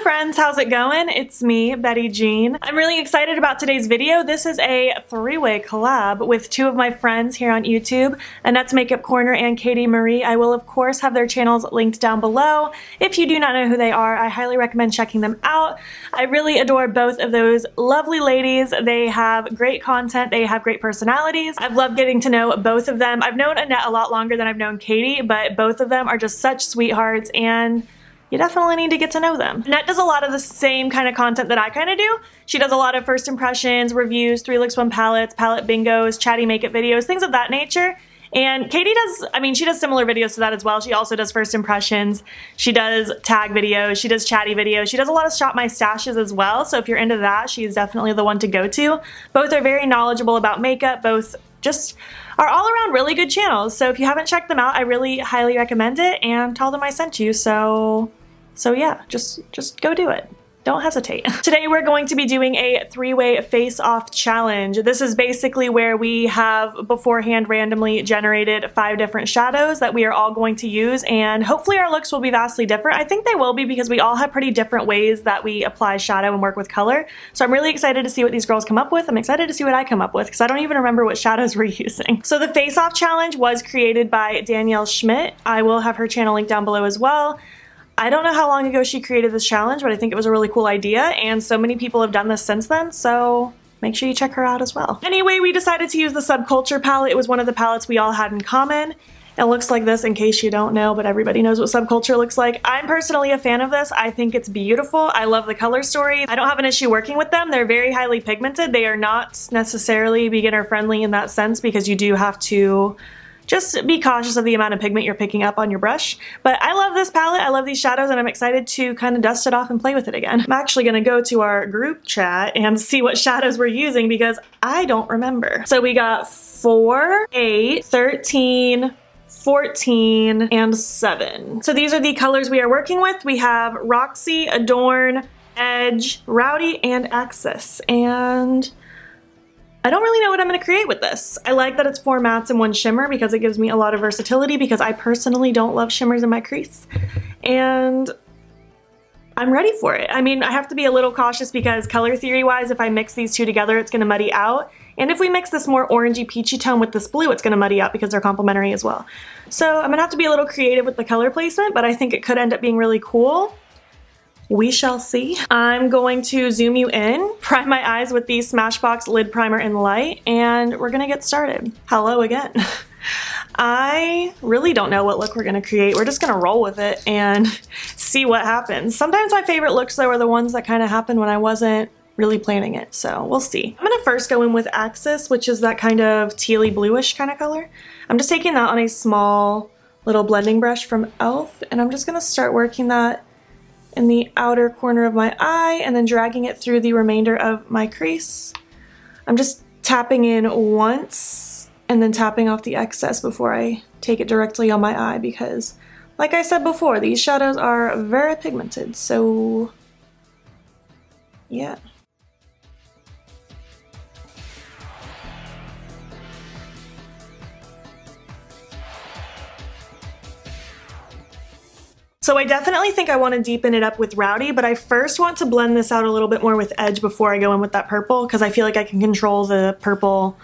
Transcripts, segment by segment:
friends, how's it going? It's me, Betty Jean. I'm really excited about today's video. This is a three-way collab with two of my friends here on YouTube, Annette's Makeup Corner and Katie Marie. I will of course have their channels linked down below. If you do not know who they are, I highly recommend checking them out. I really adore both of those lovely ladies. They have great content, they have great personalities. I've loved getting to know both of them. I've known Annette a lot longer than I've known Katie, but both of them are just such sweethearts and you definitely need to get to know them. Annette does a lot of the same kind of content that I kind of do. She does a lot of first impressions, reviews, 3 looks, 1 palettes, palette bingos, chatty makeup videos, things of that nature. And Katie does, she does similar videos to that as well. She also does first impressions. She does tag videos. She does chatty videos. She does a lot of shop my stashes as well. So if you're into that, she's definitely the one to go to. Both are very knowledgeable about makeup. Both just are all around really good channels. So if you haven't checked them out, I really highly recommend it and tell them I sent you. So yeah, just go do it. Don't hesitate. Today we're going to be doing a 3-way face-off challenge. This is basically where we have beforehand randomly generated 5 different shadows that we are all going to use, and hopefully our looks will be vastly different. I think they will be because we all have pretty different ways that we apply shadow and work with color. So I'm really excited to see what these girls come up with. I'm excited to see what I come up with because I don't even remember what shadows we're using. So the face-off challenge was created by Danielle Schmidt. I will have her channel linked down below as well. I don't know how long ago she created this challenge, but I think it was a really cool idea, and so many people have done this since then, so make sure you check her out as well. Anyway, we decided to use the Subculture palette. It was one of the palettes we all had in common. It looks like this in case you don't know, but everybody knows what Subculture looks like. I'm personally a fan of this. I think it's beautiful. I love the color story. I don't have an issue working with them. They're very highly pigmented. They are not necessarily beginner friendly in that sense because you do have to just be cautious of the amount of pigment you're picking up on your brush. But I love this palette, I love these shadows, and I'm excited to kind of dust it off and play with it again. I'm actually gonna go to our group chat and see what shadows we're using because I don't remember. So we got 4, 8, 13, 14, and 7. So these are the colors we are working with. We have Roxy, Adorn, Edge, Rowdy, and Access. And I don't really know what I'm going to create with this. I like that it's 4 mattes and 1 shimmer because it gives me a lot of versatility because I personally don't love shimmers in my crease. And I'm ready for it. I have to be a little cautious because color theory wise, if I mix these two together, it's going to muddy out. And if we mix this more orangey peachy tone with this blue, it's going to muddy out because they're complementary as well. So I'm going to have to be a little creative with the color placement, but I think it could end up being really cool. We shall see. I'm going to zoom you in, prime my eyes with the Smashbox Lid Primer in Light, and we're gonna get started. Hello again. I really don't know what look we're gonna create. We're just gonna roll with it and see what happens. Sometimes my favorite looks though are the ones that kind of happen when I wasn't really planning it, so we'll see. I'm gonna first go in with Axis, which is that kind of tealy bluish kind of color. I'm just taking that on a small little blending brush from e.l.f. and I'm just gonna start working that in the outer corner of my eye and then dragging it through the remainder of my crease. I'm just tapping in once and then tapping off the excess before I take it directly on my eye because, like I said before, these shadows are very pigmented, so yeah. So I definitely think I want to deepen it up with Rowdy, but I first want to blend this out a little bit more with Edge before I go in with that purple because I feel like I can control the purple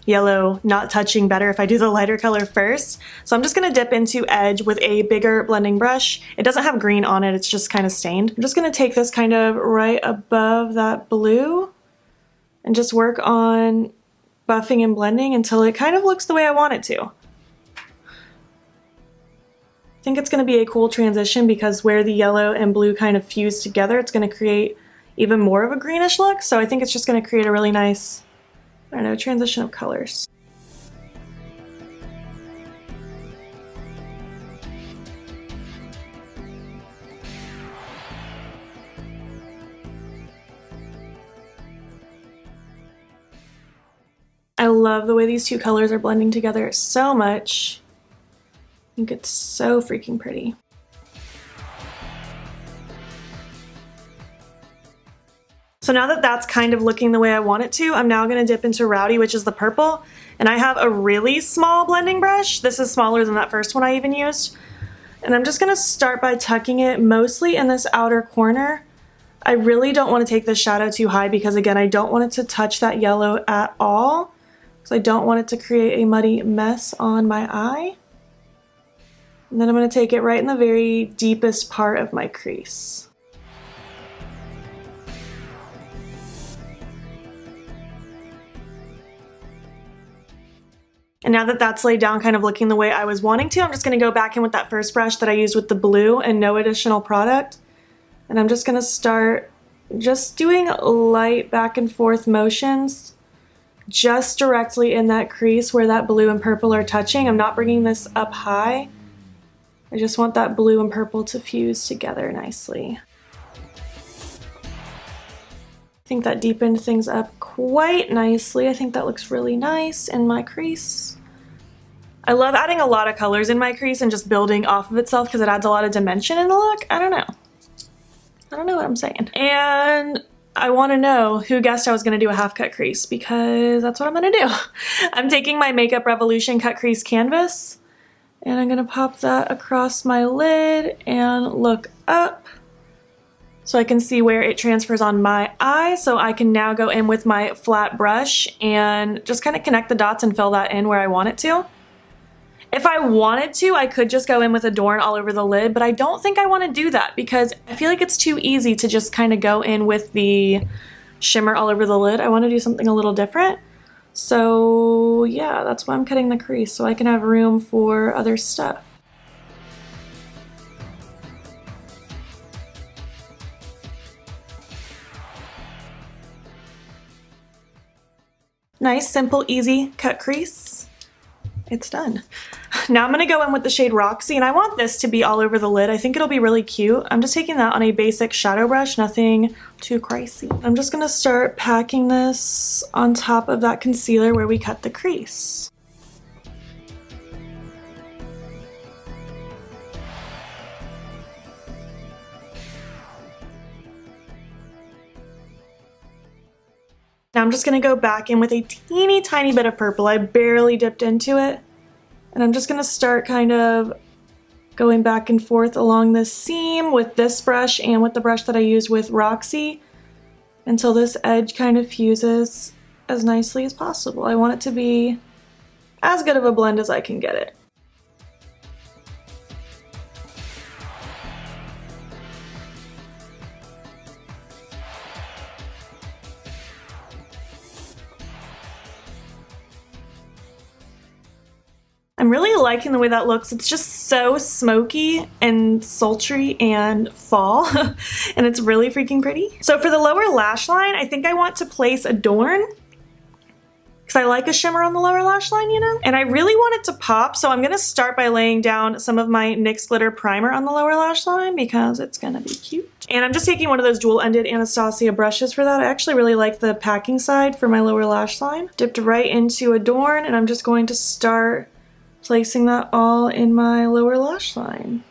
yellow not touching better if I do the lighter color first. So I'm just going to dip into Edge with a bigger blending brush. It doesn't have green on it, it's just kind of stained. I'm just going to take this kind of right above that blue and just work on buffing and blending until it kind of looks the way I want it to. I think it's going to be a cool transition because where the yellow and blue kind of fuse together, it's going to create even more of a greenish look. So I think it's just going to create a really nice, I don't know, transition of colors. I love the way these two colors are blending together so much. I think it's so freaking pretty. So now that that's kind of looking the way I want it to, I'm now going to dip into Rowdy, which is the purple. And I have a really small blending brush. This is smaller than that first one I even used. And I'm just going to start by tucking it mostly in this outer corner I really don't want to take this shadow too high because, again, I don't want it to touch that yellow at all. So I don't want it to create a muddy mess on my eye. And then I'm going to take it right in the very deepest part of my crease. And now that that's laid down kind of looking the way I was wanting to, I'm just going to go back in with that first brush that I used with the blue and no additional product. And I'm just going to start just doing light back and forth motions just directly in that crease where that blue and purple are touching. I'm not bringing this up high. I just want that blue and purple to fuse together nicely. I think that deepened things up quite nicely. I think that looks really nice in my crease. I love adding a lot of colors in my crease and just building off of itself because it adds a lot of dimension in the look. I don't know what I'm saying. And I want to know who guessed I was going to do a half cut crease, because that's what I'm going to do. I'm taking my Makeup Revolution cut crease canvas and I'm going to pop that across my lid and look up so I can see where it transfers on my eye. So I can now go in with my flat brush and just kind of connect the dots and fill that in where I want it to. If I wanted to, I could just go in with Adorn all over the lid, but I don't think I want to do that because I feel like it's too easy to just kind of go in with the shimmer all over the lid. I want to do something a little different. So yeah, that's why I'm cutting the crease, so I can have room for other stuff. Nice, simple, easy cut crease. It's done. Now I'm going to go in with the shade Roxy, and I want this to be all over the lid. I think it'll be really cute. I'm just taking that on a basic shadow brush, nothing too crazy. I'm just going to start packing this on top of that concealer where we cut the crease. Now I'm just going to go back in with a teeny tiny bit of purple. I barely dipped into it. And I'm just going to start kind of going back and forth along this seam with this brush and with the brush that I used with Roxy until this edge kind of fuses as nicely as possible. I want it to be as good of a blend as I can get it. I'm really liking the way that looks. It's just so smoky and sultry and fall, and it's really freaking pretty. So for the lower lash line, I think I want to place Adorn, because I like a shimmer on the lower lash line, you know? And I really want it to pop, so I'm going to start by laying down some of my NYX Glitter Primer on the lower lash line because it's going to be cute. And I'm just taking one of those dual-ended Anastasia brushes for that. I actually really like the packing side for my lower lash line. Dipped right into Adorn, and I'm just going to start placing that all in my lower lash line.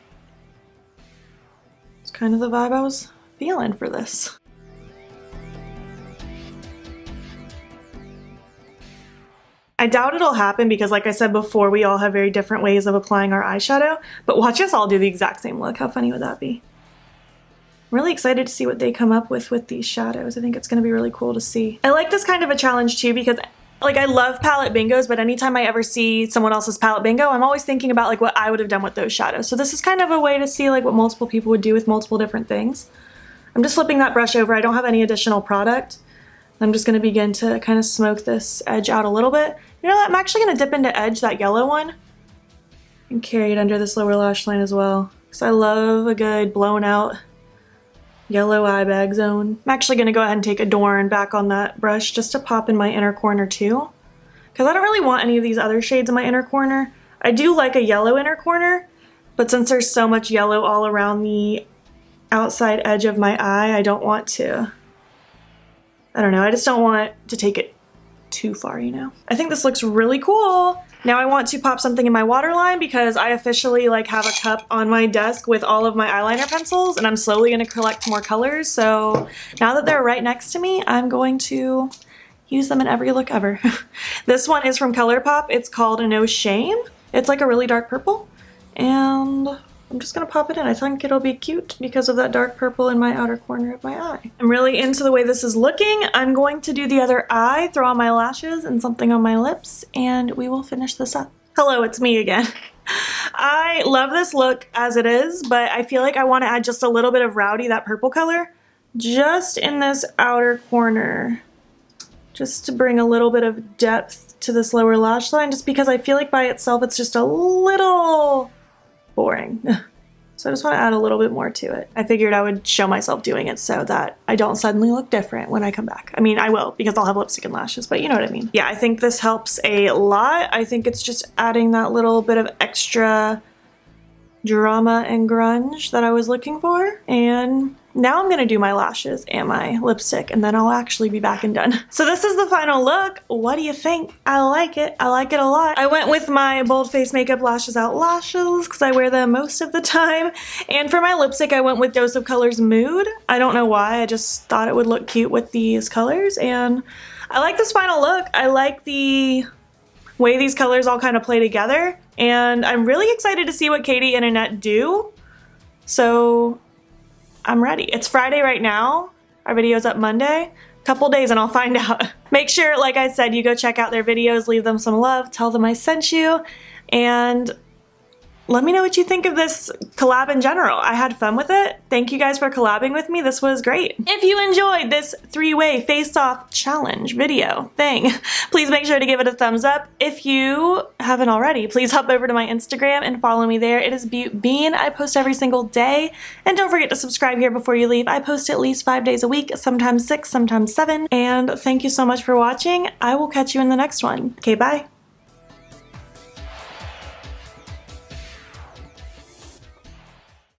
It's kind of the vibe I was feeling for this. I doubt it'll happen because, like I said before, we all have very different ways of applying our eyeshadow, but watch us all do the exact same look. How funny would that be? I'm really excited to see what they come up with these shadows. I think it's going to be really cool to see. I like this kind of a challenge too because like I love palette bingos, but anytime I ever see someone else's palette bingo, I'm always thinking about like what I would have done with those shadows. So this is kind of a way to see like what multiple people would do with multiple different things. I'm just flipping that brush over. I don't have any additional product. I'm just going to begin to kind of smoke this edge out a little bit. You know what? I'm actually going to dip into edge, that yellow one, and carry it under this lower lash line as well. Because I love a good blown out yellow eye bag zone. I'm actually going to go ahead and take Adorn back on that brush just to pop in my inner corner too. Because I don't really want any of these other shades in my inner corner. I do like a yellow inner corner, but since there's so much yellow all around the outside edge of my eye, I don't want to, I don't know, I just don't want to take it too far, you know? I think this looks really cool. Now I want to pop something in my waterline because I officially like have a cup on my desk with all of my eyeliner pencils and I'm slowly going to collect more colors. So now that they're right next to me, I'm going to use them in every look ever. This one is from Colourpop. It's called No Shame. It's like a really dark purple. And I'm just gonna pop it in. I think it'll be cute because of that dark purple in my outer corner of my eye. I'm really into the way this is looking. I'm going to do the other eye, throw on my lashes and something on my lips, and we will finish this up. Hello, it's me again. I love this look as it is, but I feel like I want to add just a little bit of Rowdy, that purple color, just in this outer corner, just to bring a little bit of depth to this lower lash line, just because I feel like by itself it's just a little boring. So I just want to add a little bit more to it. I figured I would show myself doing it so that I don't suddenly look different when I come back. I mean, I will, because I'll have lipstick and lashes, but you know what I mean. Yeah, I think this helps a lot. I think it's just adding that little bit of extra drama and grunge that I was looking for. And now I'm gonna do my lashes and my lipstick, and then I'll actually be back and done. So this is the final look. What do you think? I like it. I like it a lot. I went with my Bold Face Makeup Lashes Out lashes because I wear them most of the time. And for my lipstick, I went with Dose of Colors Mood. I don't know why, I just thought it would look cute with these colors, and I like this final look. I like the way these colors all kind of play together, and I'm really excited to see what Katie and Annette do. So I'm ready. It's Friday right now. Our video's up Monday. Couple days and I'll find out. Make sure, like I said, you go check out their videos, leave them some love, tell them I sent you, and let me know what you think of this collab in general. I had fun with it. Thank you guys for collabing with me. This was great. If you enjoyed this three-way face-off challenge video thing, please make sure to give it a thumbs up. If you haven't already, please hop over to my Instagram and follow me there. It is beautbean. I post every single day. And don't forget to subscribe here before you leave. I post at least 5 days a week, sometimes 6, sometimes 7. And thank you so much for watching. I will catch you in the next one. Okay, bye.